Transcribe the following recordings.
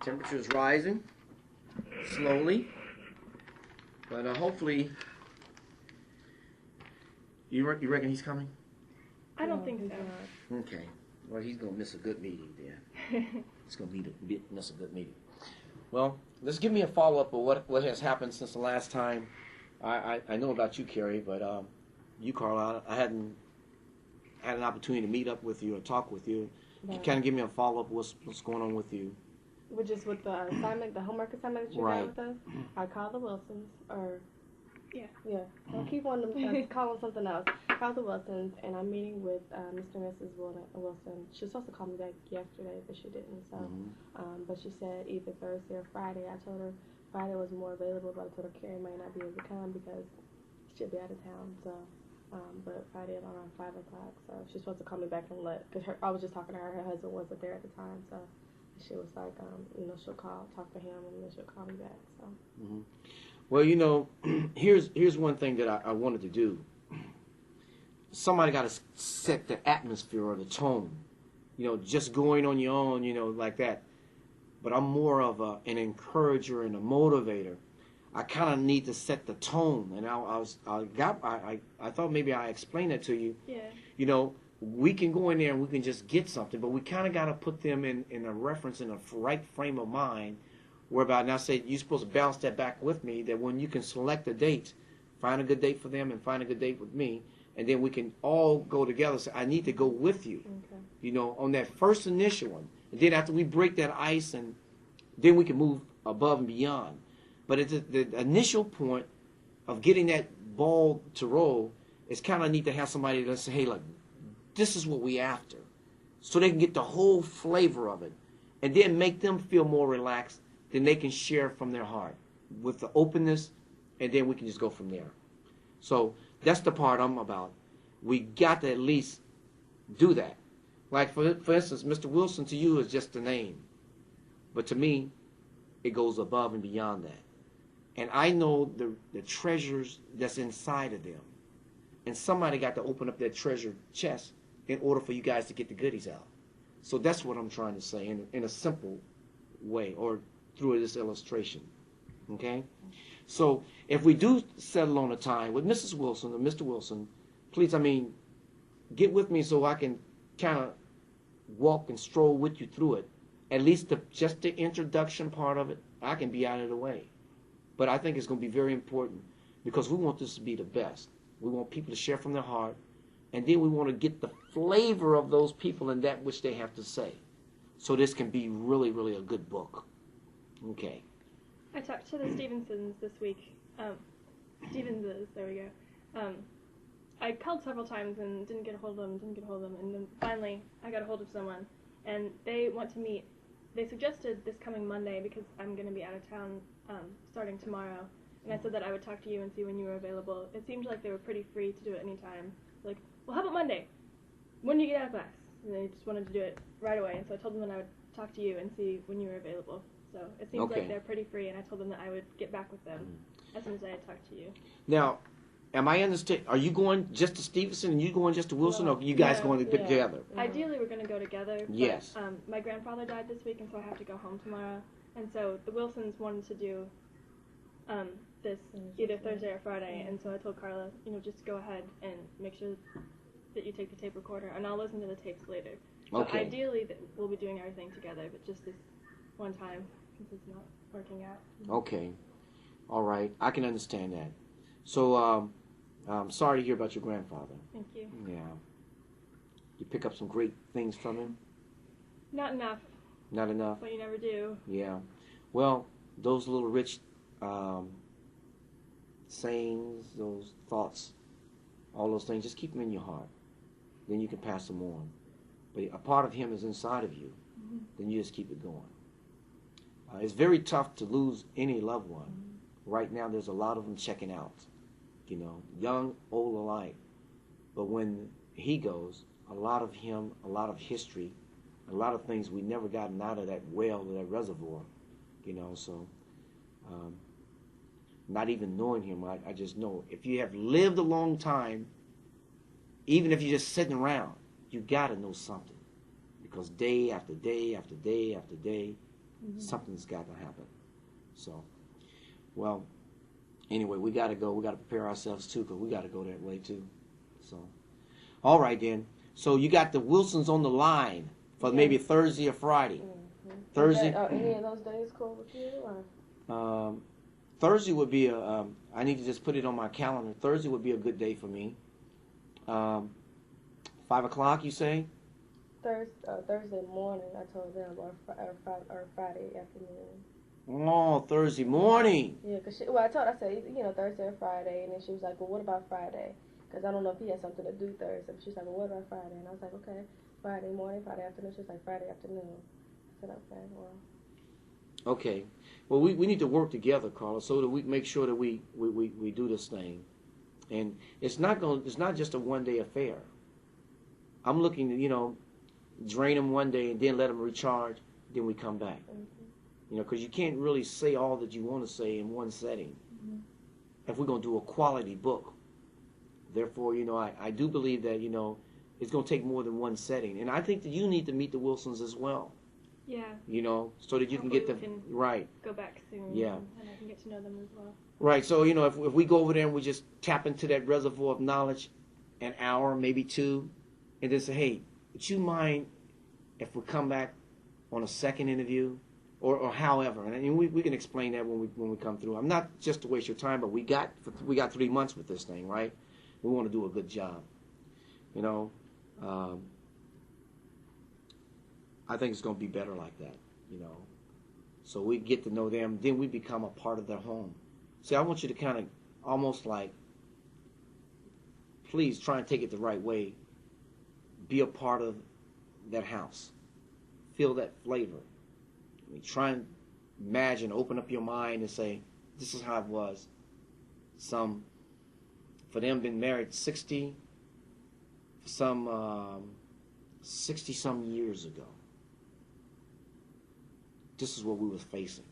Temperature is rising slowly, but hopefully, you reckon he's coming? I don't think so. Okay. Well, he's gonna miss a good meeting then. He's gonna miss a good meeting. Well, let's give me a follow up of what has happened since the last time. I know about you, Carrie, but you, Carla, I hadn't had an opportunity to meet up with you or talk with you. Can you kind of give me a follow up of what's going on with you? Which is with the assignment, the homework assignment that you got with us. I called the Wilsons, or yeah. I'll keep on calling something else. Called the Wilsons, and I'm meeting with Mr. and Mrs. Wilson. She was supposed to call me back yesterday, but she didn't. So, but she said either Thursday or Friday. I told her Friday was more available, but I told her Carrie might not be able to come because she'll be out of town. So, but Friday at around 5 o'clock. So she's supposed to call me back and because I was just talking to her. Her husband wasn't there at the time, so. She was like, she'll talk to him, and then she'll call me back. So. Well, here's one thing that I wanted to do. Somebody got to set the atmosphere or the tone. Just going on your own, like that. But I'm more of an encourager and a motivator. I kind of need to set the tone, and I thought maybe I explained that to you. Yeah. We can go in there and we can just get something, but we kind of got to put them in a reference, in a right frame of mind, whereby, and I say you're supposed to bounce that back with me, that when you can select a date, find a good date for them and find a good date with me, and then we can all go together. So I need to go with you, on that first initial one. And then after we break that ice, and then we can move above and beyond. But at the initial point of getting that ball to roll, it's kind of neat to have somebody that say, hey, look, this is what we after, so they can get the whole flavor of it, and then make them feel more relaxed. Then they can share from their heart with the openness, and then we can just go from there. So that's the part I'm about. We got to at least do that. Like for instance, Mr. Wilson to you is just a name, but to me, it goes above and beyond that. And I know the treasures that's inside of them, and somebody got to open up that treasure chest in order for you guys to get the goodies out. So that's what I'm trying to say in a simple way, or through this illustration. Okay? So if we do settle on a time with Mrs. Wilson or Mr. Wilson, please, get with me so I can kind of walk and stroll with you through it. At least just the introduction part of it, I can be out of the way. But I think it's going to be very important because we want this to be the best. We want people to share from their heart, and then we want to get the flavor of those people and that which they have to say. So this can be really, really a good book. Okay. I talked to the Stevensons this week. Stevenses, there we go. I called several times and didn't get a hold of them, and then finally I got a hold of someone, and they want to meet. They suggested this coming Monday because I'm going to be out of town starting tomorrow, and I said that I would talk to you and see when you were available. It seemed like they were pretty free to do it anytime. Like, well, how about Monday? When do you get out of class? And they just wanted to do it right away, and so I told them that I would talk to you and see when you were available. So it seems like they're pretty free, and I told them that I would get back with them as soon as I had talked to you. Now, am I understand? Are you going just to Stevenson and you going just to Wilson, or you guys going together? Ideally, we're going to go together. Yes. But, my grandfather died this week, and so I have to go home tomorrow. And so the Wilsons wanted to do this either Thursday or Friday, and so I told Carla, just go ahead and make sure that you take the tape recorder, and I'll listen to the tapes later. So ideally, we'll be doing everything together, but just this one time, since it's not working out. Okay. All right. I can understand that. So, I'm sorry to hear about your grandfather. Thank you. Yeah. You pick up some great things from him? Not enough. Not enough? But you never do. Yeah. Well, those little rich sayings, those thoughts, all those things, just keep them in your heart. Then you can pass them on. But a part of him is inside of you. Then you just keep it going. It's very tough to lose any loved one. Right now, there's a lot of them checking out. Young, old alike. But when he goes, a lot of him, a lot of history, a lot of things we never gotten out of that well or that reservoir. So not even knowing him, I just know if you have lived a long time, even if you're just sitting around, you got to know something. Because day after day after day after day, Something's got to happen. So, well, anyway, we got to go. We got to prepare ourselves too, because we got to go that way too. So, all right then. So you got the Wilsons on the line for maybe Thursday or Friday. Thursday. Any of those days cool with you? Or? Thursday would be a. I need to just put it on my calendar. Thursday would be a good day for me. 5 o'clock, you say? Thursday morning. I told them, or Friday afternoon. Oh, Thursday morning. Yeah, cause I said, Thursday or Friday, and then she was like, well, what about Friday? Because I don't know if he has something to do Thursday. But she's like, well, what about Friday? And I was like, okay, Friday morning, Friday afternoon. She was like, Friday afternoon. I said, okay, well. Okay. Well, we need to work together, Carla, so that we make sure that we do this thing. And it's not just a one-day affair. I'm looking to, drain them one day and then let them recharge, then we come back. Because you can't really say all that you want to say in one setting. If we're going to do a quality book. Therefore, I do believe that, it's going to take more than one setting. And I think that you need to meet the Wilsons as well. Yeah. So that you can get them right. Go back soon. Yeah. And I can get to know them as well. Right. So, if we go over there and we just tap into that reservoir of knowledge, an hour, maybe two, and then say, hey, would you mind if we come back on a second interview? Or however, and we can explain that when we come through. I'm not just to waste your time, but we got 3 months with this thing, right? We want to do a good job. I think it's going to be better like that, So we get to know them, then we become a part of their home. See, I want you to kind of almost like, please try and take it the right way. Be a part of that house. Feel that flavor. Try and imagine, open up your mind and say, this is how it was. For them, been married 60 some 60-some years ago. This is what we was facing.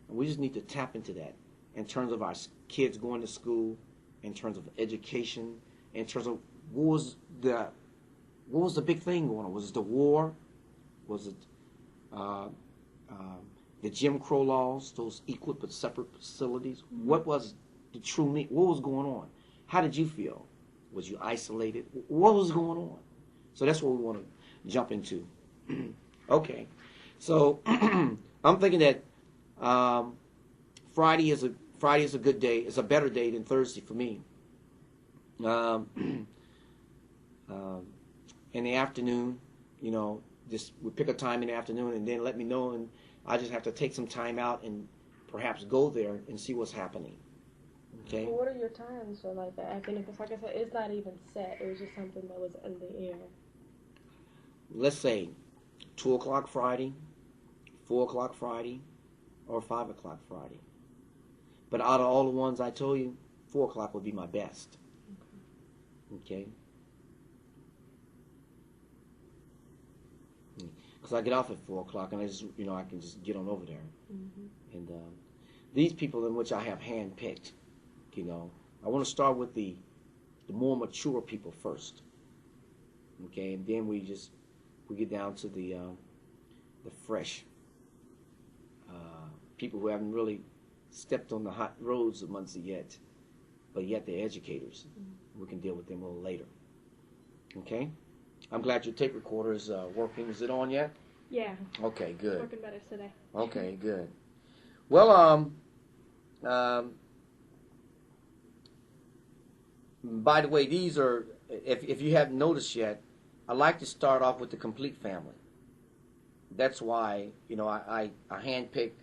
And we just need to tap into that in terms of our kids going to school, in terms of education, in terms of what was the big thing going on? Was it the war? Was it the Jim Crow laws, those equal but separate facilities? What was the true need? What was going on? How did you feel? Was you isolated? What was going on? So that's what we want to jump into. Okay. So I'm thinking that Friday is a good day. It's a better day than Thursday for me. In the afternoon, just we pick a time in the afternoon and then let me know, and I just have to take some time out and perhaps go there and see what's happening. Okay. Well, what are your times for like the afternoon? Because like I said, it's not even set. It was just something that was in the air. Let's say 2 o'clock Friday, 4 o'clock Friday, or 5 o'clock Friday. But out of all the ones I told you, 4 o'clock would be my best. Okay. Because I get off at 4 o'clock and I just, I can just get on over there. And these people in which I have handpicked, I want to start with the more mature people first. Okay, and then we get down to the fresh people who haven't really stepped on the hot roads of Muncie yet, but yet they're educators. We can deal with them a little later. Okay? I'm glad your tape recorder is working. Is it on yet? Yeah. Okay, good. Working better today. Okay, good. Well, by the way, these are, if you haven't noticed yet, I like to start off with the complete family. That's why, I handpicked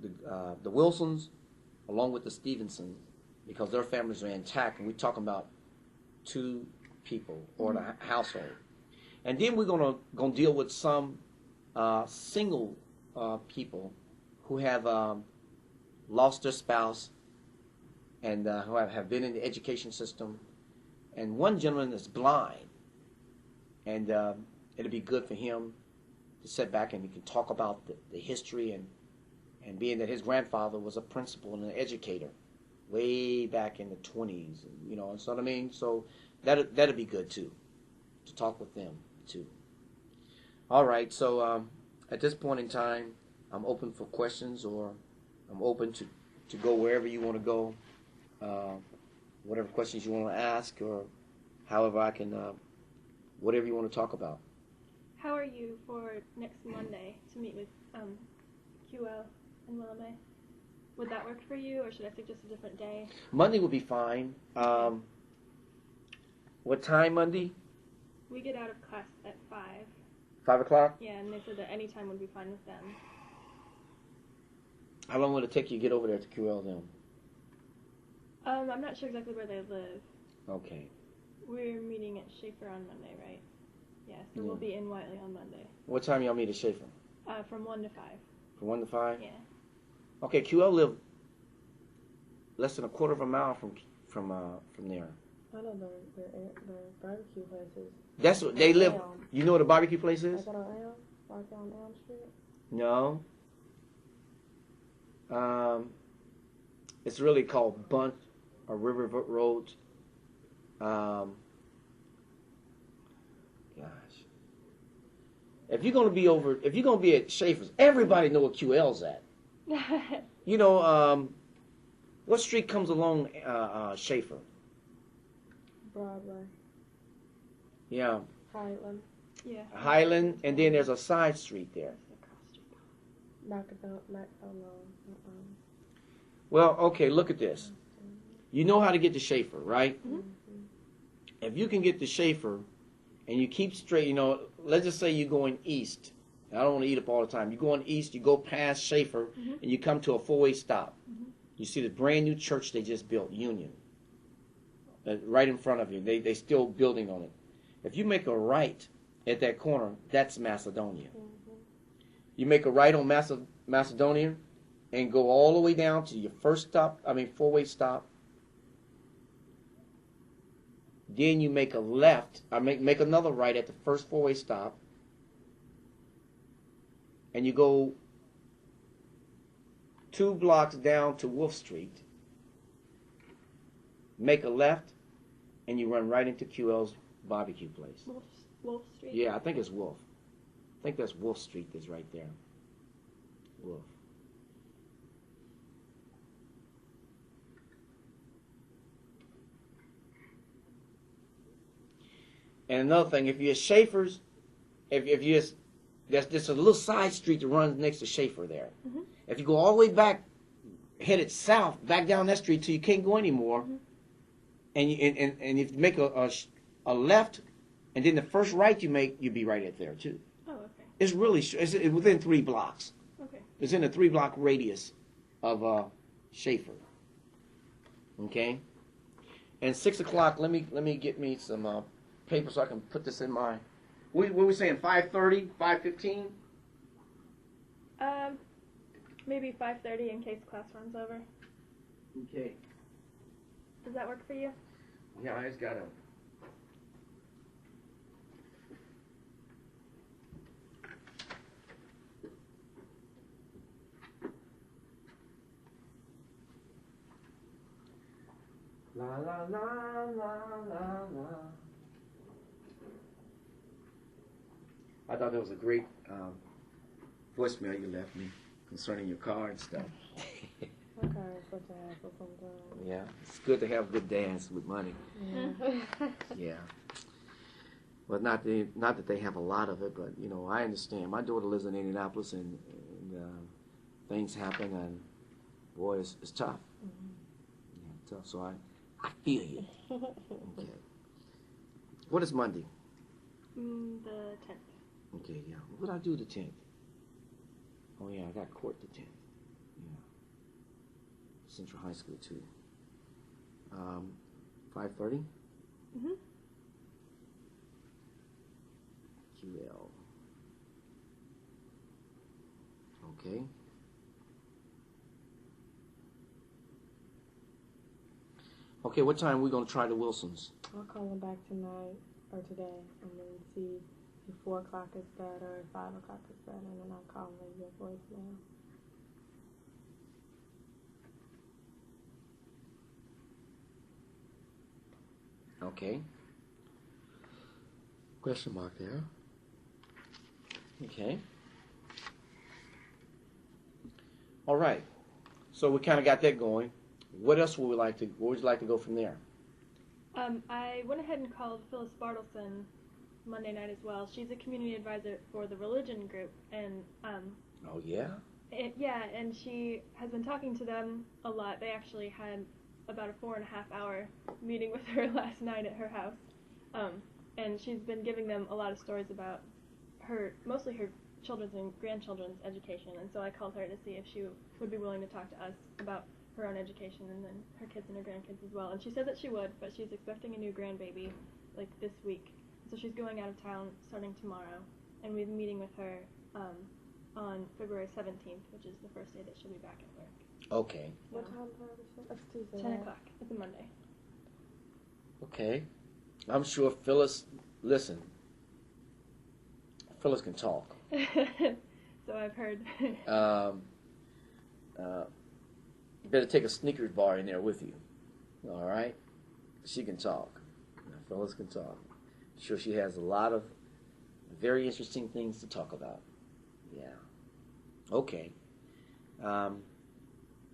the Wilsons along with the Stevensons, because their families are intact, and we're talking about 2 people or the household. And then we're gonna deal with some single people who have lost their spouse and who have been in the education system. And one gentleman is blind, and it'll be good for him to sit back and he can talk about the history and being that his grandfather was a principal and an educator way back in the 20s, you know what I mean? So that'd be good too, to talk with them too. All right, so at this point in time, I'm open for questions, or I'm open to go wherever you want to go, whatever questions you want to ask, or however I can, whatever you want to talk about. How are you for next Monday to meet with QL and Willamette? Would that work for you, or should I suggest a different day? Monday will be fine. What time Monday? We get out of class at 5. 5 o'clock? Yeah, and they said that any time would be fine with them. How long will it take you to get over there to QL then? I'm not sure exactly where they live. Okay. We're meeting at Schaefer on Monday, right? Yeah, so we'll be in Whiteley on Monday. What time y'all meet at Schaefer? From 1 to 5. From 1 to 5? Yeah. Okay, QL live less than a quarter of a mile from there. I don't know the barbecue places. That's what they live. You know what a barbecue place is? Like on Elm? Like on Elm Street? No. It's really called Bunt or River Road. Gosh. If you're gonna be at Schaefer's, everybody know what QL's at. You know, what street comes along Schaefer? Broadway. Yeah. Highland. Yeah. Highland, and then there's a side street there. Well, okay, look at this. You know how to get to Schaefer, right? Mm-hmm. If you can get to Schaefer and you keep straight, you know, let's just say you're going east. I don't want to eat up all the time. You're going east, you go past Schaefer, and you come to a 4-way stop. You see the brand new church they just built, Union, right in front of you. They still building on it. If you make a right at that corner, that's Macedonia. You make a right on Macedonia and go all the way down to your first stop, 4-way stop. Then you make a left, make another right at the first 4-way stop. And you go 2 blocks down to Wolf Street. Make a left, and you run right into QL's barbecue place. Wolf Street? Yeah, I think it's Wolf. I think that's Wolf Street that's right there. Wolf. And another thing, if you're at Schaefer's, if you're, there's a little side street that runs next to Schaefer there. If you go all the way back, headed south, back down that street till you can't go anymore, and if you make a left, and then the first right you make, you'll be right at there too. Oh, okay. It's really it's within 3 blocks. Okay. It's in a 3-block radius of Schaefer. Okay. And 6 o'clock. Let me get me some paper so I can put this in my. What were we saying? 5:30, 5:15. Maybe 5:30 in case class runs over. Okay. Does that work for you? Yeah, I just gotta. La la la la la la. I thought that was a great voicemail you left me concerning your car and stuff. Okay, it's good to have for some time. Yeah, it's good to have good dads with money. Yeah. Yeah. But not that they have a lot of it, but you know, I understand. My daughter lives in Indianapolis, and things happen, and boy, it's tough. Yeah, tough. So I feel you. Okay. What is Monday? The 10th. Okay, yeah. What did I do the 10th? Oh yeah, I got court the 10th. Yeah. Central High School too. 5:30. QL. Okay. Okay, what time are we going to try the Wilsons? I'll call them back tonight or today and then see if 4 o'clock is better, 5 o'clock is better, and then I'll call and leave your voicemail. Okay. Question mark there. Okay. All right. So we kind of got that going. What else would we like to? Where would you like to go from there? I went ahead and called Phyllis Bartleson Monday night as well. She's a community advisor for the religion group, and Oh yeah. and she has been talking to them a lot. They actually had about a 4.5-hour meeting with her last night at her house, and she's been giving them a lot of stories about mostly her children's and grandchildren's education. And so I called her to see if she would be willing to talk to us about her own education and then her kids and her grandkids as well. And she said that she would, but she's expecting a new grandbaby like this week. So she's going out of town starting tomorrow, and we're meeting with her on February 17th, which is the first day that she'll be back at work. Okay. What time is it? That's Tuesday. 10 right? o'clock. It's a Monday. Okay. I'm sure Phyllis. Listen. Phyllis can talk. So I've heard. You better take a Snickers bar in there with you. All right? She can talk. Phyllis can talk. I'm sure she has a lot of very interesting things to talk about. Yeah. Okay.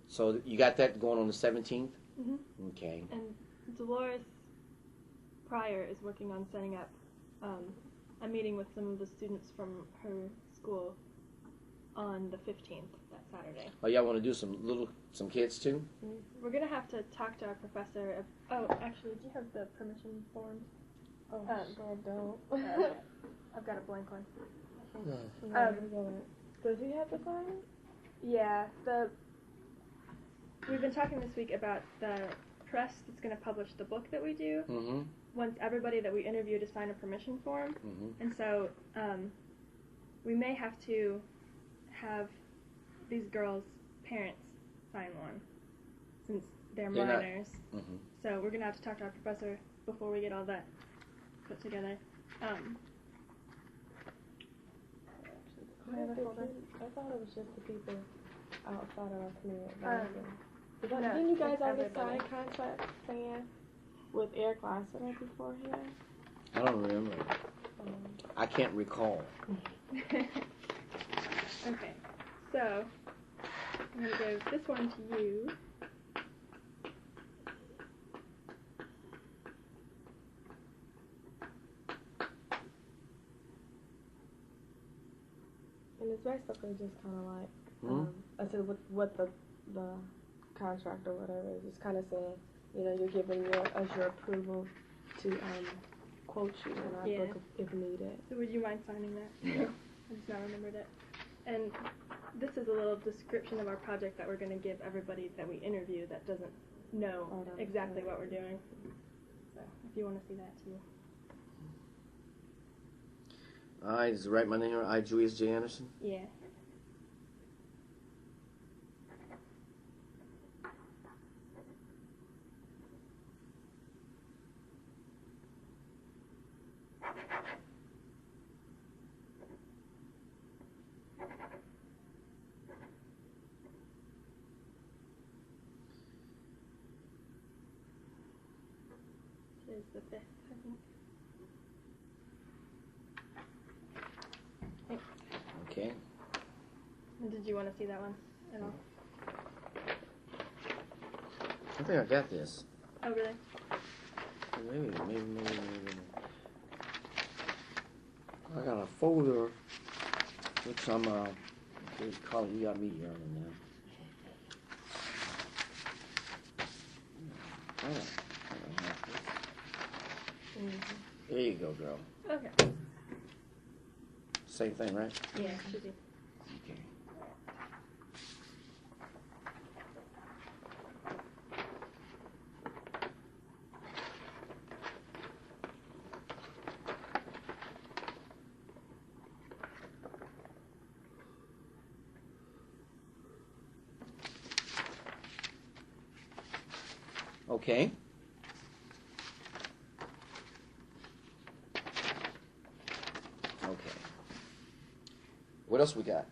So you got that going on the 17th? Mm-hmm. Okay. And Dolores Pryor is working on setting up a meeting with some of the students from her school on the 15th, that Saturday. Oh, y'all want to do some kids too? We're going to have to talk to our professor. Actually, do you have the permission forms? Oh, sure don't. I've got a blank one. Does he have to sign? Yeah, we've been talking this week about the press that's going to publish the book that we do. Mm-hmm. Wants everybody that we interview to sign a permission form. Mm-hmm. And so we may have to have these girls' parents sign one, since they're minors. Mm-hmm. So we're going to have to talk to our professor before we get all that put together. I thought it was just the people outside of our community advising. No, Didn't you guys it's already everybody. sign contracts saying with Eric Lassiter beforehand? I don't remember. I can't recall. Okay, so I'm going to give this one to you. And it's basically just kind of like, Hmm? I said what the contract or whatever is just kind of saying, you're giving us your approval to quote you in our book if needed. So would you mind signing that? Yeah. I just now remembered it. And this is a little description of our project that we're going to give everybody that we interview that doesn't know exactly what we're doing. So if you want to see that too. I just write my name here. I, Julius J. Anderson. Yeah. Is the 5th, I think. Okay. And did you want to see that one at all? I think I got this. Oh, really? Maybe. I got a folder, which I'm, you got me here on now. I don't have this. There you go, girl. Okay. Same thing, right? Yeah, should be. Okay. Okay. Okay. What else we got?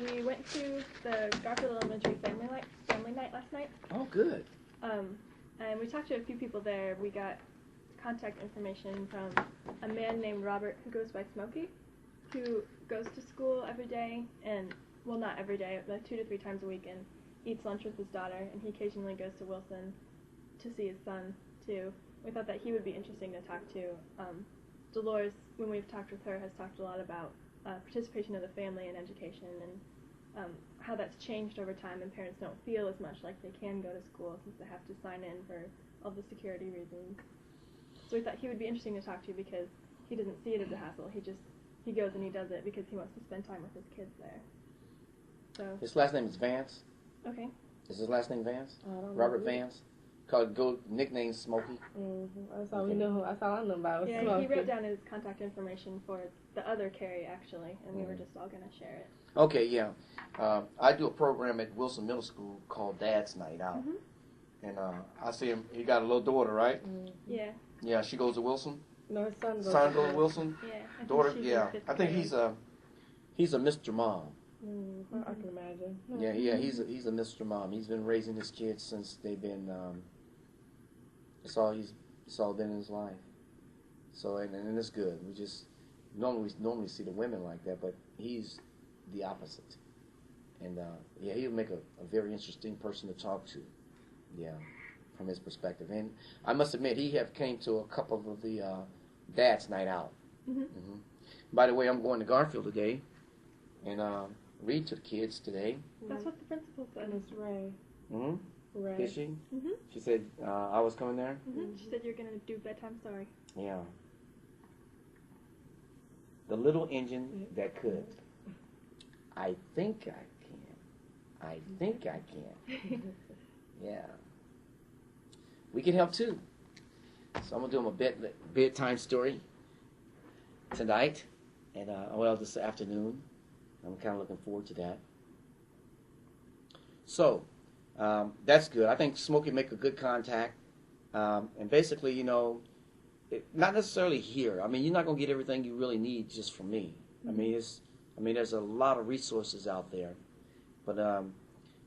We went to the Garfield Elementary family night last night. Oh, good. And we talked to a few people there. We got contact information from a man named Robert who goes by Smokey, who goes to school every day and well, not every day, like 2 to 3 times a week, and eats lunch with his daughter, and he occasionally goes to Wilson to see his son, too. We thought that he would be interesting to talk to. Dolores, when we've talked with her, has talked a lot about participation of the family in education and how that's changed over time, and parents don't feel as much like they can go to school since they have to sign in for all the security reasons. So we thought he would be interesting to talk to because he doesn't see it as a hassle. He goes and he does it because he wants to spend time with his kids there. So His last name is Vance. okay. Is his last name Vance? I don't know. Robert Vance? Nickname Smokey. That's all we know. That's all I know about. Yeah, Smokey. he wrote down his contact information for the other Carrie, actually, and we were just all going to share it. Okay, yeah. I do a program at Wilson Middle School called Dad's Night Out. And I see him. He got a little daughter, right? Yeah. Yeah, she goes to Wilson. No, his son goes. Son goes to Wilson. Yeah. I think Daughter, she's in yeah. 5th I think grade. he's a Mr. Mom. I can imagine. Yeah, he's a Mr. Mom. He's been raising his kids since they've been. It's all been in his life. So and it's good. We just normally see the women like that, but he's the opposite. And yeah, he'll make a very interesting person to talk to. Yeah, from his perspective. And I must admit, he have came to a couple of the Dad's Night Out. By the way, I'm going to Garfield today and read to the kids today. That's what the principal said. And it's Ray. Ray. Is she? Mm-hmm. She said I was coming there? She said you're going to do bedtime story. Yeah. The little engine that could. I think I can. Yeah. We can help too. So I'm going to do them a bedtime story tonight and this afternoon. I'm kind of looking forward to that. So that's good. I think Smokey make a good contact. And basically, not necessarily here. I mean, you're not going to get everything you really need just from me. I mean, there's a lot of resources out there. But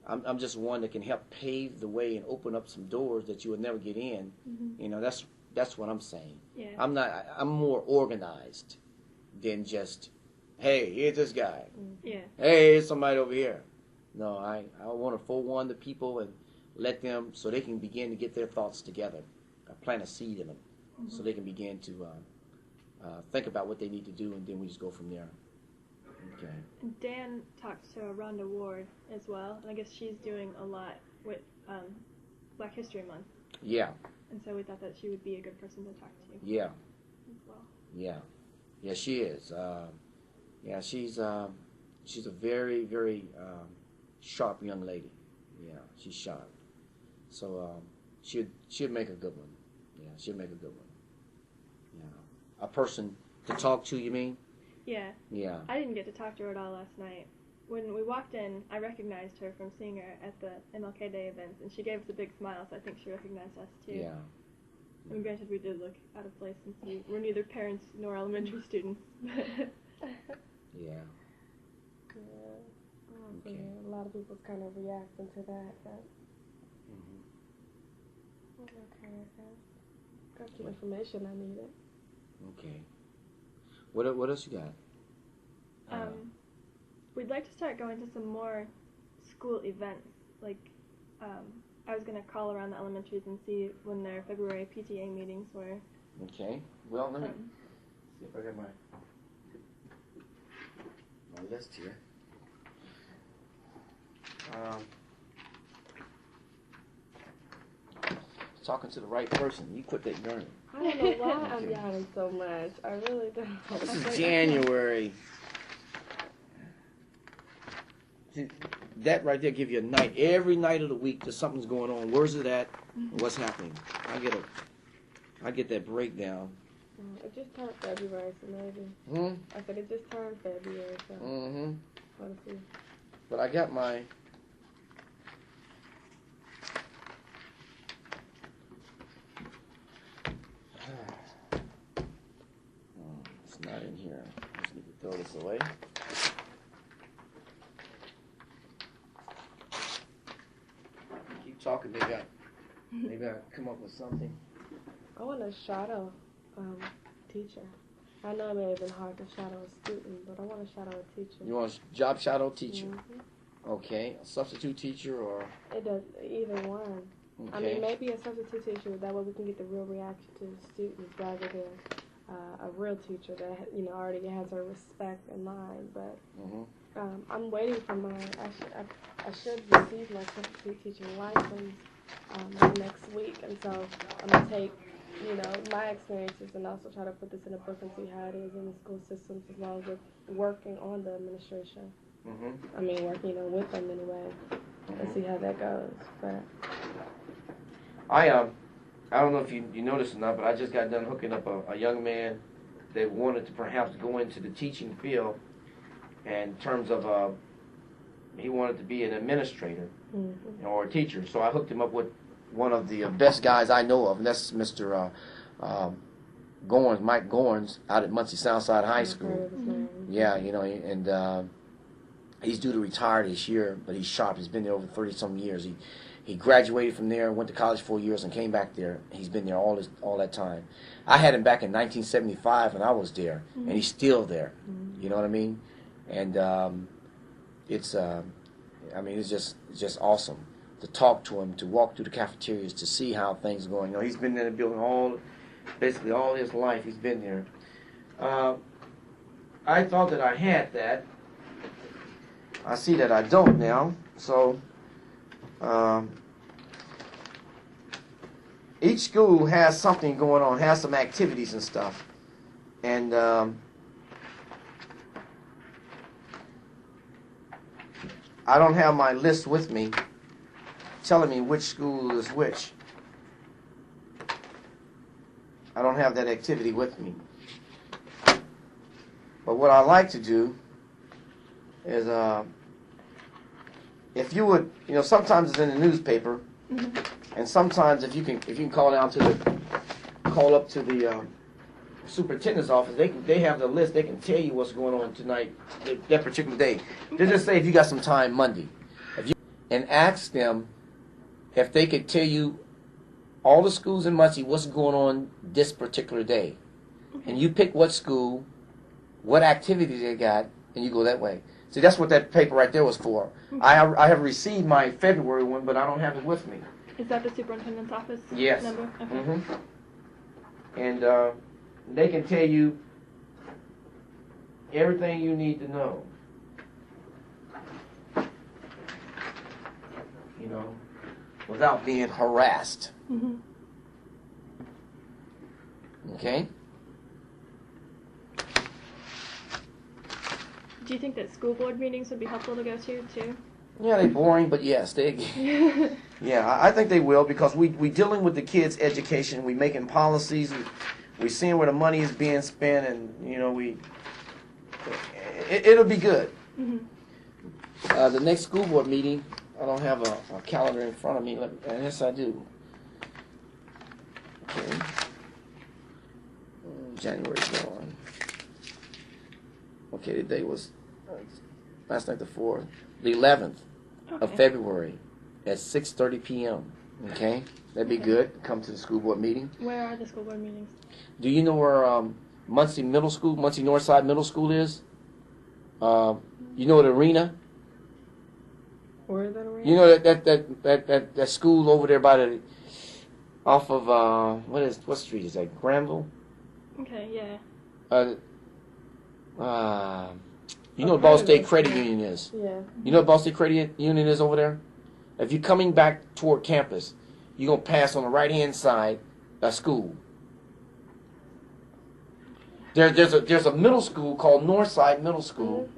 I'm just one that can help pave the way and open up some doors that you would never get in. That's what I'm saying. Yeah. I'm more organized than just, hey, here's this guy. Yeah. Hey, here's somebody over here. No, I want to forewarn the people and let them so they can begin to get their thoughts together. I plant a seed in them so they can begin to think about what they need to do, and then we just go from there. Okay. And Dan talked to Rhonda Ward as well, and I guess she's doing a lot with Black History Month. Yeah. And so we thought that she would be a good person to talk to. Yeah. As well. Yeah. Yeah, she is. Yeah, she's a very, very sharp young lady. Yeah, she's sharp. So she'd make a good one. Yeah, she'd make a good one. Yeah. A person to talk to, you mean? Yeah. Yeah. I didn't get to talk to her at all last night. When we walked in, I recognized her from seeing her at the MLK Day events, and she gave us a big smile, so I think she recognized us too. Yeah. I mean, granted, we did look out of place since we're neither parents nor elementary students. Yeah. Okay. Yeah, a lot of people's kind of reacting to that. But okay, got the information I needed. Okay. What else you got? We'd like to start going to some more school events. Like, I was going to call around the elementaries and see when their February PTA meetings were. Okay. Well, let me see if I got my list here. Talking to the right person. You quit that yarning. I don't know why I'm yawning so much. I really don't. This is January. See, that right there give you a night. Every night of the week, there's something's going on. Where's it at? What's happening? I get that breakdown. It just turned February, so maybe. I said it just turned February, so. Let's see. But I got my. It's not in here. I just need to throw this away. Keep talking. Maybe I come up with something. I want a shadow teacher. I know it may have been hard to shadow a student, but I want to shadow a teacher. You want a job shadow teacher? Mm-hmm. Okay, a substitute teacher or? It does, either one. Okay. I mean, maybe a substitute teacher, that way we can get the real reaction to the students rather than a real teacher that, already has her respect in mind. But I'm waiting for I should receive my substitute teaching license next week. And so I'm going to take, my experiences and also try to put this in a book and see how it is in the school systems as well as with working on the administration. I mean, working with them anyway, and see how that goes. But I don't know if you noticed or not, but I just got done hooking up a young man that wanted to perhaps go into the teaching field in terms of he wanted to be an administrator or a teacher. So I hooked him up with one of the best guys I know of, and that's Mr. Gorns, Mike Gorns, out at Muncie Southside High School. Yeah, and he's due to retire this year, but he's sharp. He's been there over 30-some years. He graduated from there, went to college 4 years, and came back there. He's been there all that time. I had him back in 1975 when I was there, and he's still there. You know what I mean? And it's just awesome to talk to him, to walk through the cafeterias, to see how things are going. He's been in the building basically all his life. He's been there. I thought that I had that. I see that I don't now. So each school has something going on, has some activities and stuff. And I don't have my list with me telling me which school is which. I don't have that activity with me. But what I like to do is if you would, sometimes it's in the newspaper, and sometimes if you can call up to the superintendent's office, they have the list. They can tell you what's going on tonight, that particular day. They just say if you got some time Monday, and ask them if they could tell you all the schools in Muncie what's going on this particular day, and you pick what school, what activity they got, and you go that way. See, that's what that paper right there was for. I have received my February one, but I don't have it with me. Is that the superintendent's office yes. number? Okay. And they can tell you everything you need to know. Without being harassed. Okay? Do you think that school board meetings would be helpful to go to, too? Yeah, they're boring, but yes, yeah, I think they will, because we dealing with the kids' education. We making policies. We seeing where the money is being spent, and it'll be good. The next school board meeting, I don't have a calendar in front of me. Yes, I do. Okay. January's gone. Okay, the day was last night, the 4th. The 11th of February at 6:30 p.m. Okay? That'd be good. Come to the school board meeting. Where are the school board meetings? Do you know where Muncie Middle School, Muncie Northside Middle School is? You know the arena? Where is that arena? You know that school over there by off of what street is that? Granville? Okay, yeah. You know what Ball State Credit Union is? Yeah. You know what Ball State Credit Union is over there? If you're coming back toward campus, you're going to pass on the right-hand side a school. There's a middle school called Northside Middle School.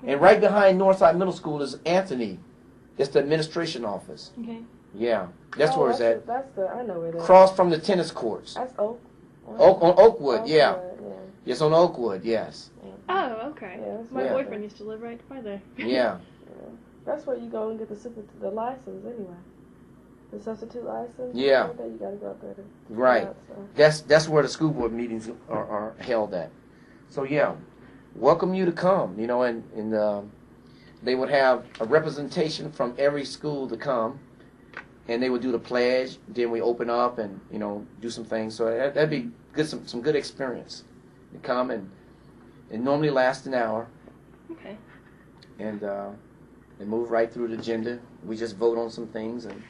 And right behind Northside Middle School is Anthony. It's the administration office. Okay. Yeah. That's where it's at. I know where that is. Across from the tennis courts. That's Oak. On Oakwood, yeah. Yeah. It's on Oakwood, yes. Oh, okay. Yeah, My boyfriend used to live right by there. Yeah. That's where you go and get the license anyway. The substitute license. Yeah. You gotta go up there. Right. That's where the school board meetings are held at. So yeah, welcome you to come. And they would have a representation from every school to come, and they would do the pledge. Then we open up and do some things. So that'd be good, some good experience. to come, and it normally lasts an hour, Okay. and move right through the agenda. We just vote on some things, and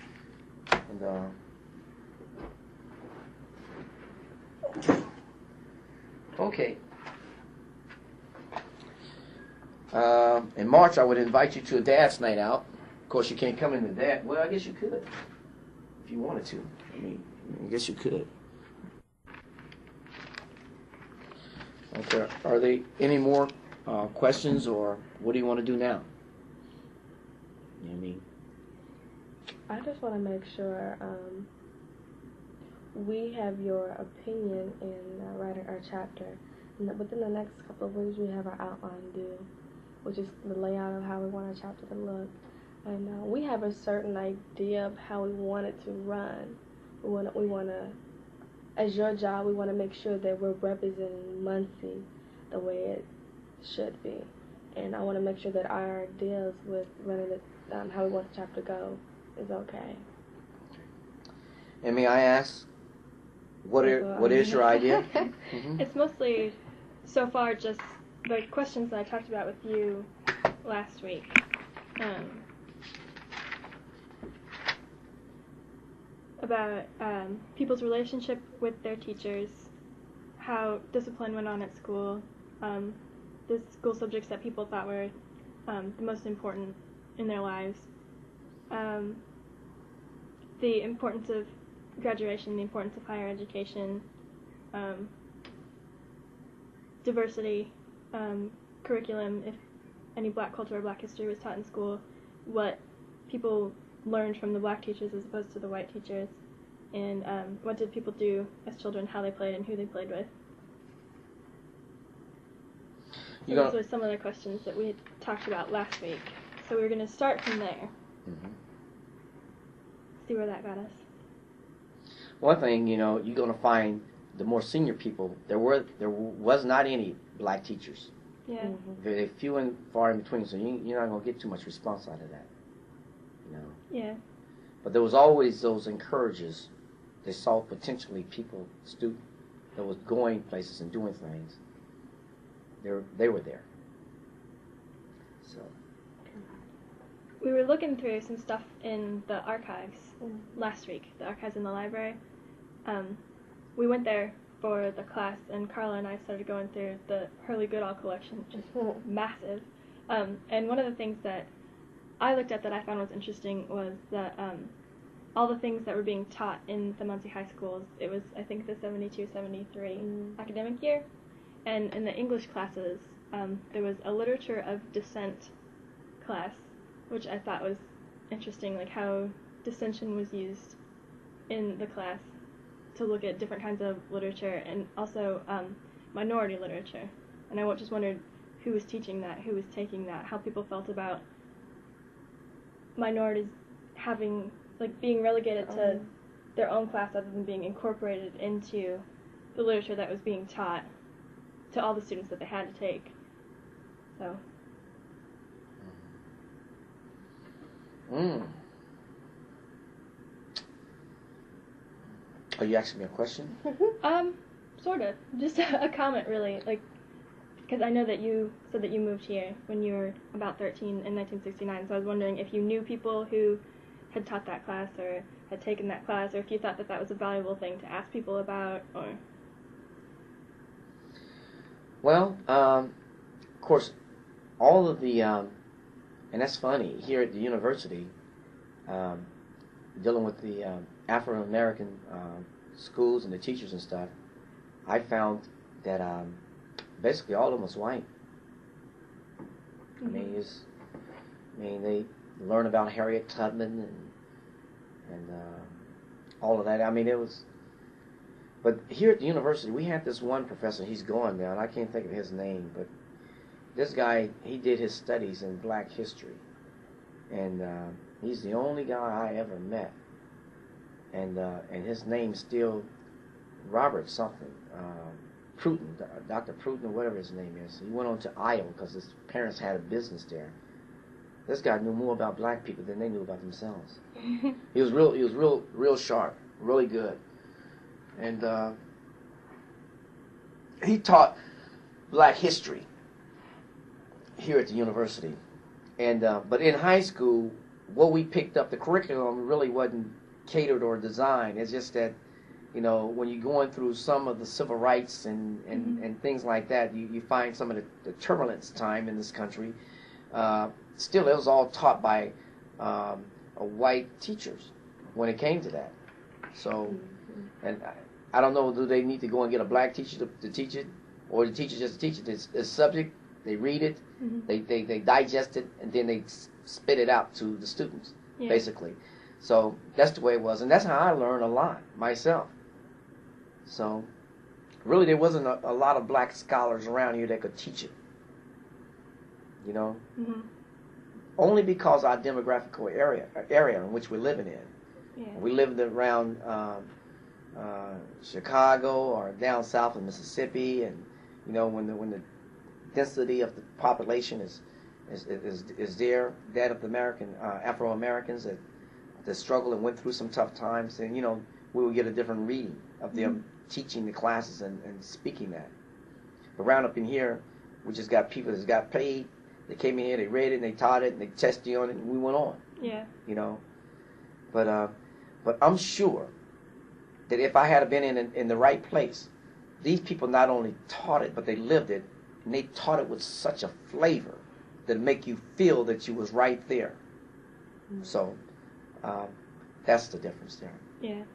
okay. In March, I would invite you to a dad's night out. Of course, you can't come in the dad. Well, I guess you could, if you wanted to. I mean, I guess you could. Okay. Are there any more questions, or what do you want to do now? You know what I mean? I just want to make sure we have your opinion in writing our chapter. And within the next couple of weeks, we have our outline due, which is the layout of how we want our chapter to look. And we have a certain idea of how we want it to run. We want to, as your job, we want to make sure that we're representing Muncie the way it should be. And I want to make sure that our ideas with running it, how we want the chapter to go is okay. And may I ask, what is your idea? Mm-hmm. It's mostly, so far, just the questions that I talked about with you last week. About people's relationship with their teachers, how discipline went on at school, the school subjects that people thought were the most important in their lives, the importance of graduation, the importance of higher education, diversity, curriculum, if any black culture or black history was taught in school, what people learned from the black teachers as opposed to the white teachers, and what did people do as children, how they played, and who they played with. So those were some of the questions that we had talked about last week. So we were going to start from there. Mm-hmm. See where that got us. One thing, you're going to find the more senior people, there was not any black teachers. Yeah. Mm-hmm. They're few and far in between, so you're not going to get too much response out of that. Yeah. But there was always those encouragers. They saw potentially people, students, that was going places and doing things. They were there. So. We were looking through some stuff in the archives last week, the archives in the library. We went there for the class, and Carla and I started going through the Hurley Goodall collection, which is massive. And one of the things that I looked at that I found was interesting was that all the things that were being taught in the Muncie high schools, it was, I think, the 72-73 academic year, and in the English classes, there was a literature of dissent class, which I thought was interesting, like how dissension was used in the class to look at different kinds of literature, and also minority literature. And I just wondered who was teaching that, who was taking that, how people felt about minorities having, being relegated to their own class other than being incorporated into the literature that was being taught to all the students that they had to take. So. Are you asking me a question? Sort of. Just a comment, really. Because I know that you said that you moved here when you were about 13 in 1969, so I was wondering if you knew people who had taught that class or had taken that class, or if you thought that that was a valuable thing to ask people about, or... Well, of course, all of the, and that's funny, here at the university, dealing with the Afro-American schools and the teachers and stuff, I found that basically all of them was white. Mm-hmm. They learn about Harriet Tubman and all of that. I mean, it was. But here at the university, we had this one professor. He's gone now, and I can't think of his name. But this guy, he did his studies in Black history, and he's the only guy I ever met. And his name's still Robert something. Pruton, Dr. Pruton, or whatever his name is. He went on to Iowa because his parents had a business there. This guy knew more about black people than they knew about themselves. He was real sharp, really good. And he taught, Black history here at the university, and but in high school, what we picked up, the curriculum really wasn't catered or designed. It's just that, you know, when you're going through some of the civil rights and things like that, you find some of the turbulence time in this country. Still, it was all taught by white teachers when it came to that. So, and I don't know, do they need to go and get a black teacher to teach it, or the teacher just teach it? It's a subject, they read it, they digest it, and then they spit it out to the students, basically. So that's the way it was, and that's how I learned a lot myself. So really, there wasn't a lot of black scholars around here that could teach it, you know? Only because our demographical area in which we're living in. We lived around Chicago or down south of Mississippi, and you know, when the density of the population is there, that of the Afro Americans that struggled and went through some tough times, and you know, we would get a different reading of them teaching the classes and speaking that. But round up in here, we just got people that got paid. They came in here, they read it, and they taught it, and they tested you on it, and we went on. You know, but I'm sure that if I had been in the right place, these people not only taught it, but they lived it, and they taught it with such a flavor that make you feel that you was right there. So that's the difference there.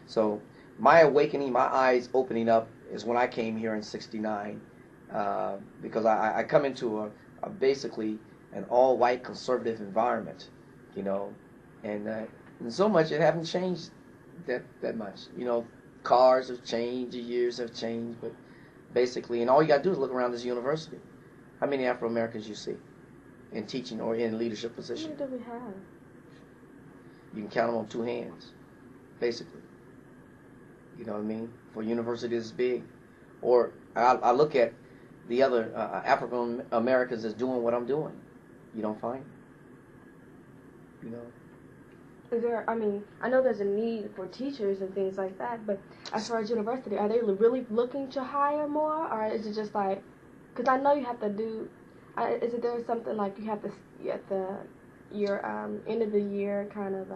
So my awakening, my eyes opening up, is when I came here in '69, because I come into a basically an all-white conservative environment, you know, and so much it haven't changed that much. You know, cars have changed, the years have changed, but basically, and all you got to do is look around this university. How many Afro Americans you see in teaching or in leadership positions? How many do we have? You can count them on two hands, basically. You know what I mean? For a university this big. Or I look at the other African Americans that's doing what I'm doing. You don't find it. You know? Is there, I mean, I know there's a need for teachers and things like that, but as far as university, are they really looking to hire more, or is it just like, because I know you have to do, is it there something like you have to, at your end of the year kind of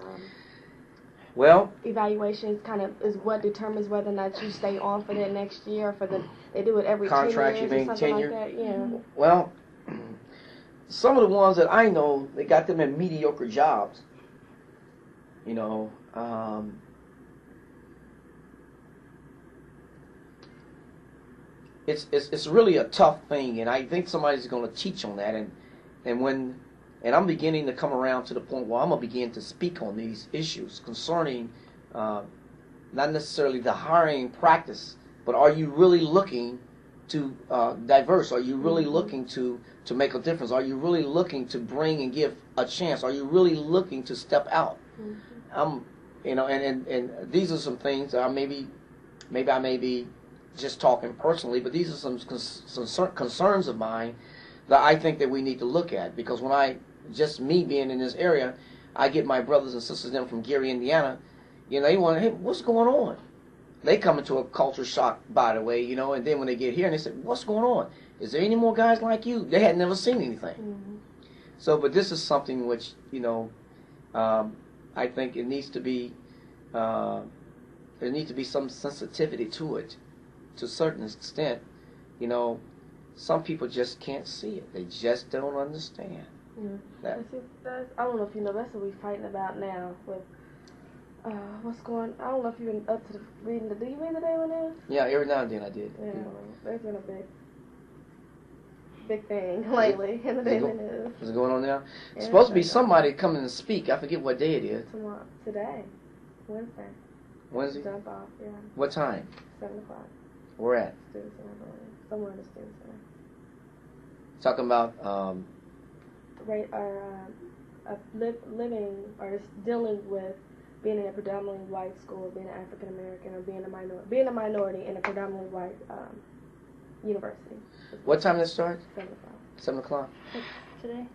well, evaluations kind of is what determines whether or not you stay on for that next year, or for they do it every contract 10 years you mean, or something tenure? like that? Yeah. Well, some of the ones that I know, they got them in mediocre jobs. You know, it's really a tough thing, and I think somebody's going to teach on that, and I'm beginning to come around to the point where I'm going to begin to speak on these issues concerning not necessarily the hiring practice, but are you really looking to diverse? Are you really looking to make a difference? Are you really looking to bring and give a chance? Are you really looking to step out? You know, and these are some things that maybe I may be just talking personally, but these are some concerns of mine that I think that we need to look at, because when just me being in this area, I get my brothers and sisters in from Gary, Indiana, you know, they want, hey, what's going on? They come into a culture shock, by the way, you know, and then when they get here and they say, what's going on? Is there any more guys like you? They had never seen anything. So, but this is something which, you know, I think it needs to be, there needs to be some sensitivity to it, to a certain extent. You know, some people just can't see it. They just don't understand. That. I don't know if you know, that's what we're fighting about now with what's going. I don't know if you've been up to reading do you read the Daily News? Yeah, every now and then I did. Yeah, there's been a big thing lately in the Daily News. What's going on now? Yeah, it's supposed to be somebody coming to speak. I forget what day it is. Today, Wednesday. Wednesday? Jump off, yeah. What time? 7 o'clock. Where at? Student Center building. Somewhere in the Student Center. Talking about living or just dealing with being in a predominantly white school, being an African American, or being a minority in a predominantly white university. What time does it start? 7 o'clock. 7 o'clock. Today.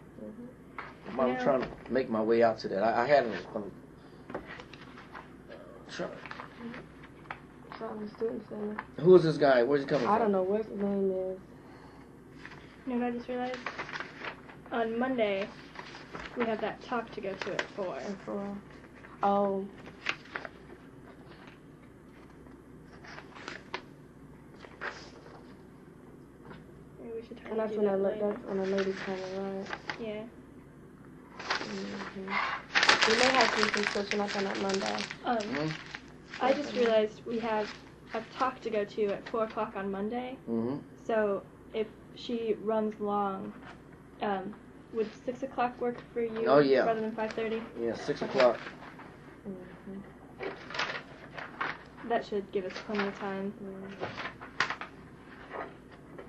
I'm trying to make my way out to that. I had From the Student Center. Who is this guy? Where's he coming from? I don't know what his name is. You know what I just realized? On Monday, we have that talk to go to at 4. At 4. Oh. Maybe we should try And to that's do when that later. that's when the ladies coming, right? Yeah. We may have some subscription up on that Monday. I just realized we have a talk to go to at 4 o'clock on Monday. Mm-hmm. So if she runs long, would 6 o'clock work for you? Oh, yeah. Rather than 5:30? Yeah, 6 o'clock. That should give us plenty of time.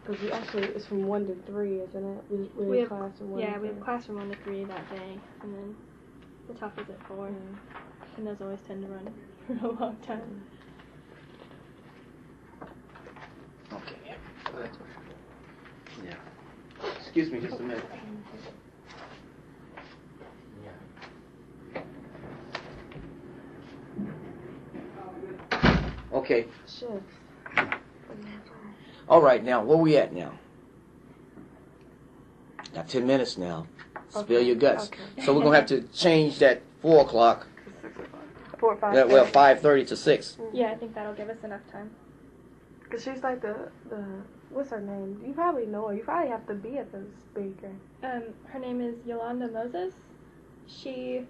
Because it's from 1 to 3, isn't it? We have class from 1 to 3. Yeah, we have class from 1 to 3 that day, and then the talk is at 4. And those always tend to run for a long time. Okay. Yeah. Excuse me just a minute. Okay. Shifts. All right, now, where we at now? Got 10 minutes now. Spill your guts. Okay. So we're going to have to change that 4 o'clock. 4 or 5. Yeah, well, 5:30 to 6. Yeah, I think that'll give us enough time. Because she's like the what's her name? You probably know her. You probably have to be at the speaker. Her name is Yolanda Moses. She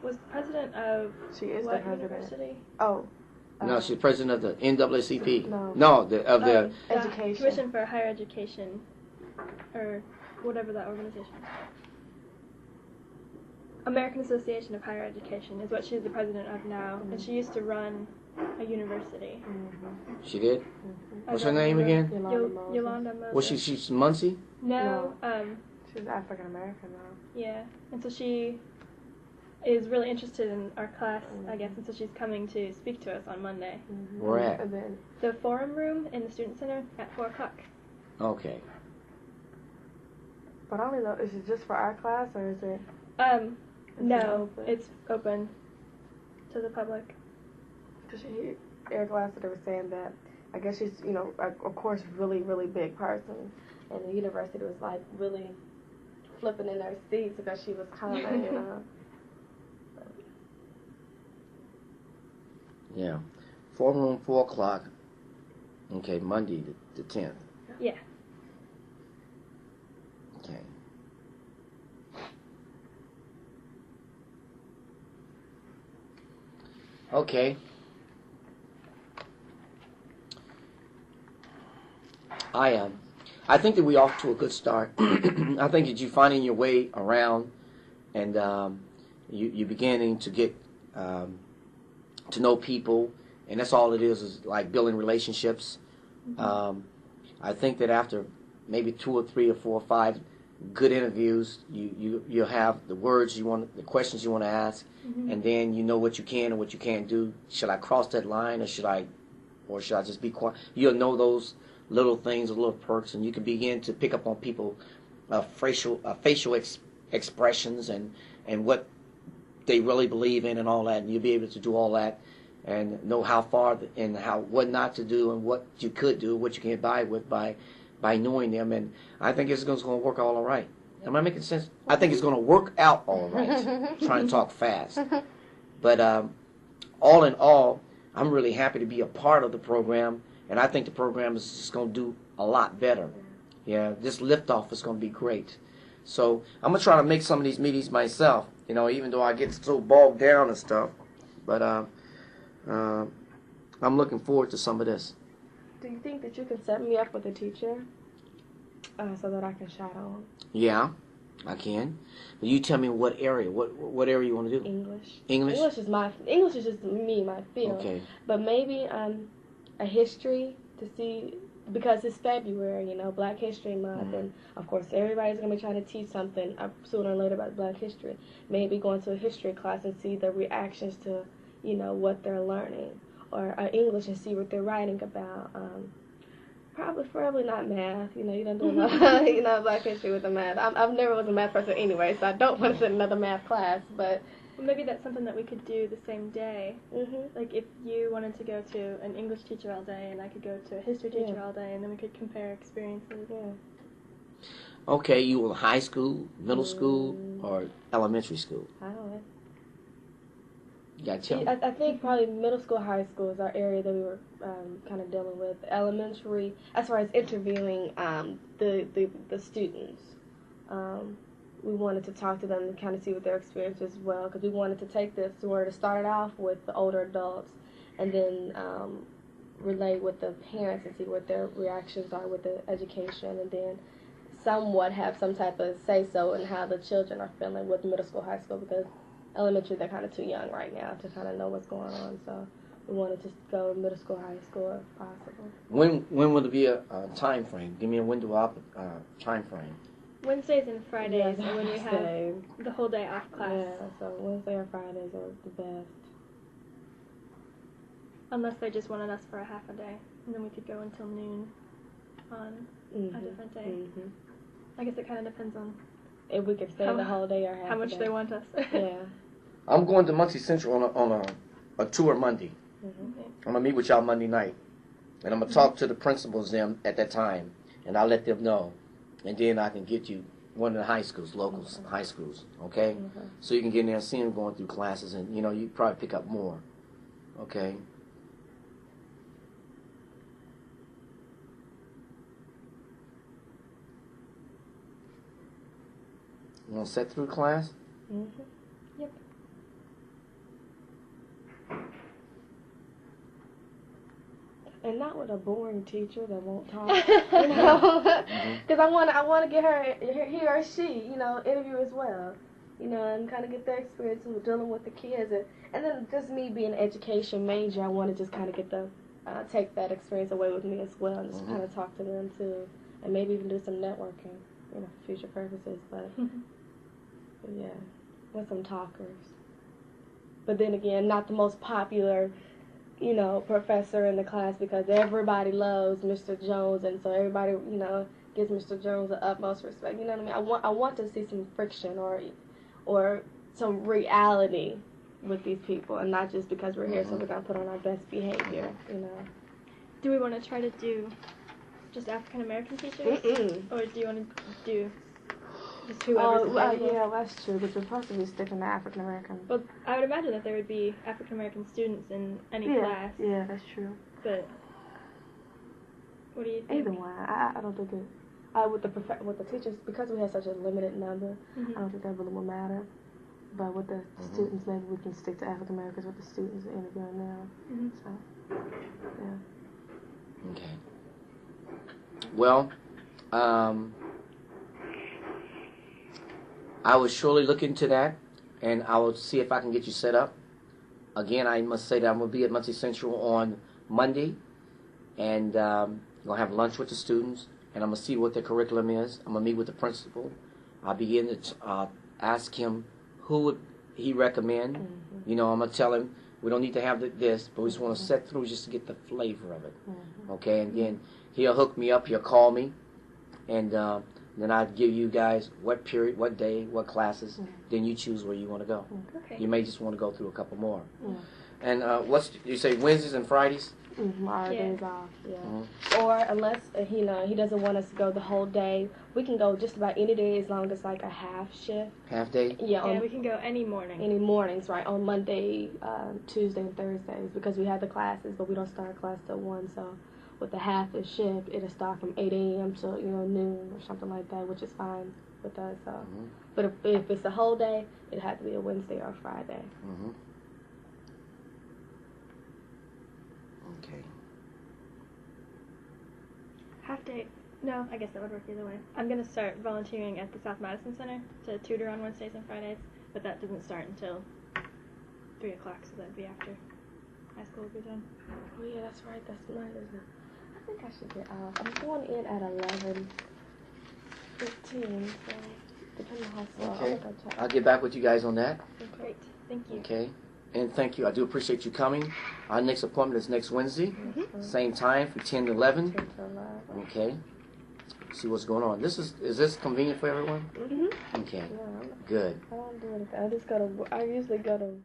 was president of She is what the president. university? Oh. No, she's president of the NAACP. No. of the Education. Commission for Higher Education, or whatever that organization is. American Association of Higher Education is what she's the president of now, and she used to run a university. She did? Mm-hmm. What's her name again? Yolanda Moses. Was she's Muncie? No, she's African American now. yeah, and so she is really interested in our class, I guess, and so she's coming to speak to us on Monday. Where at? The forum room in the student center at 4 o'clock. Okay. But I don't know, is it just for our class or is it? No, it's open to the public. Because Eric Lassiter was saying that, I guess she's, of course, really, really big person. And the university was like really flipping in their seats because she was coming, Yeah. Forum room, 4 o'clock. Okay, Monday the 10th. Yeah. Okay. Okay. I think that we're off to a good start. I think that you're finding your way around, and you're beginning to get to know people, and that's all it is like building relationships. I think that after maybe 2 or 3 or 4 or 5 good interviews, you'll have the words you want, the questions you want to ask, and then you know what you can and what you can't do. Should I cross that line, or should I just be quiet? You'll know those little things, little perks, and you can begin to pick up on people, facial expressions and what they really believe in and all that, and you'll be able to do all that and know how far and what not to do and what you could do, what you can get by with by knowing them. And I think it's going to work all right. Am I making sense? I think it's going to work out all right. Trying to talk fast. But all in all, I'm really happy to be a part of the program, and I think the program is just going to do a lot better. Yeah, this liftoff is going to be great. So I'm going to try to make some of these meetings myself, even though I get so bogged down and stuff. But I'm looking forward to some of this. Do you think that you can set me up with a teacher so that I can shadow? Yeah, I can. But you tell me what area. What area you want to do? English. English? English is just my field. Okay. But maybe a history to see, because it's February, Black History Month, and of course everybody's gonna be trying to teach something sooner or later about Black history. Maybe going to a history class and see the reactions to what they're learning, or English and see what they're writing about. Probably not math. You don't do Black history with the math. I've never was a math person anyway, so I don't want to sit in another math class. But maybe that's something that we could do the same day. Like if you wanted to go to an English teacher all day, and I could go to a history teacher all day, and then we could compare experiences. Yeah. Okay, you were high school, middle school, or elementary school? I don't know. Gotcha. I think probably middle school, high school is our area that we were kind of dealing with. Elementary, as far as interviewing the students, we wanted to talk to them and kind of see what their experience as well, because we wanted to take this, we wanted to start it off with the older adults, and then relate with the parents and see what their reactions are with the education, and then somewhat have some type of say-so in how the children are feeling with middle school, high school, because elementary, they're kind of too young right now to kind of know what's going on. So we wanted to go middle school, high school if possible. When will there be a time frame? Give me a window of time frame. Wednesdays and Fridays Yeah, are when we have Wednesdays. the whole day off class. Yeah, so Wednesday or Fridays are the best. Unless they just wanted us for a half a day. And then we could go until noon on a different day. Mm-hmm. I guess it kind of depends on If we could stay the whole day or half how much a day. they want us. Yeah. I'm going to Muncie Central on a tour Monday. Mm-hmm. Okay. I'm going to meet with y'all Monday night. And I'm going to talk to the principals them at that time. And I'll let them know. And then I can get you one of the high schools, locals, high schools, okay? Mm-hmm. So you can get in there and see them going through classes, and, you probably pick up more, okay? You want to set through class? Mm-hmm. Yep. And not with a boring teacher that won't talk, because I want to get her, he or she, interview as well, and kind of get their experience with dealing with the kids, and then just me being an education major, I want to just kind of get take that experience away with me as well, and just kind of talk to them too, and maybe even do some networking, for future purposes, but yeah, with some talkers. But then again, not the most popular professor in the class, because everybody loves Mr. Jones, and so everybody, gives Mr. Jones the utmost respect. You know what I mean? I want to see some friction or some reality with these people, and not just because we're here, so we're gonna put on our best behavior. Do we want to try to do just African American teachers, or do you want to do just whoever's available? Yeah, that's true. But we're supposed to be sticking to African American. Well, I would imagine that there would be African American students in any class. Yeah, that's true. But what do you think? Either one, I don't think it. With the teachers, because we have such a limited number, I don't think that really will matter. But with the students, maybe we can stick to African Americans with the students interviewing now. So, yeah. Okay. Well, I will surely look into that, and I will see if I can get you set up. Again, I must say that I'm going to be at Muncie Central on Monday, and I'm going to have lunch with the students, and I'm going to see what their curriculum is. I'm going to meet with the principal. I'll begin to ask him who would he recommend. I'm going to tell him we don't need to have this, but we just want to set through just to get the flavor of it. Okay, and then he'll hook me up, he'll call me, and then I'll give you guys what period, what day, what classes. Then you choose where you want to go. Okay. You may just want to go through a couple more. And you say Wednesdays and Fridays? Our days off, Or unless he doesn't want us to go the whole day, we can go just about any day as long as like a half shift. Half day? Yeah, we can go any morning. Any mornings, right? On Monday, Tuesday, and Thursdays, because we have the classes, but we don't start class till 1. So with the half a shift, it'll start from 8 a.m. to noon or something like that, which is fine with us. So, but if it's a whole day, it has to be a Wednesday or a Friday. Okay. Half day. No, I guess that would work either way. I'm going to start volunteering at the South Madison Center to tutor on Wednesdays and Fridays, but that doesn't start until 3 o'clock, so that'd be after high school would be done. Oh yeah, that's right. That's night, isn't it? I think I should get off. I'm going in at 11:15, so depending on how slow. Okay. I'll get back with you guys on that. Great. Thank you. Okay. And thank you. I do appreciate you coming. Our next appointment is next Wednesday. Same time from 10 to 11. 10 to 11. Okay. See what's going on. Is this convenient for everyone? Okay. Yeah, Good. I don't do anything. I usually go to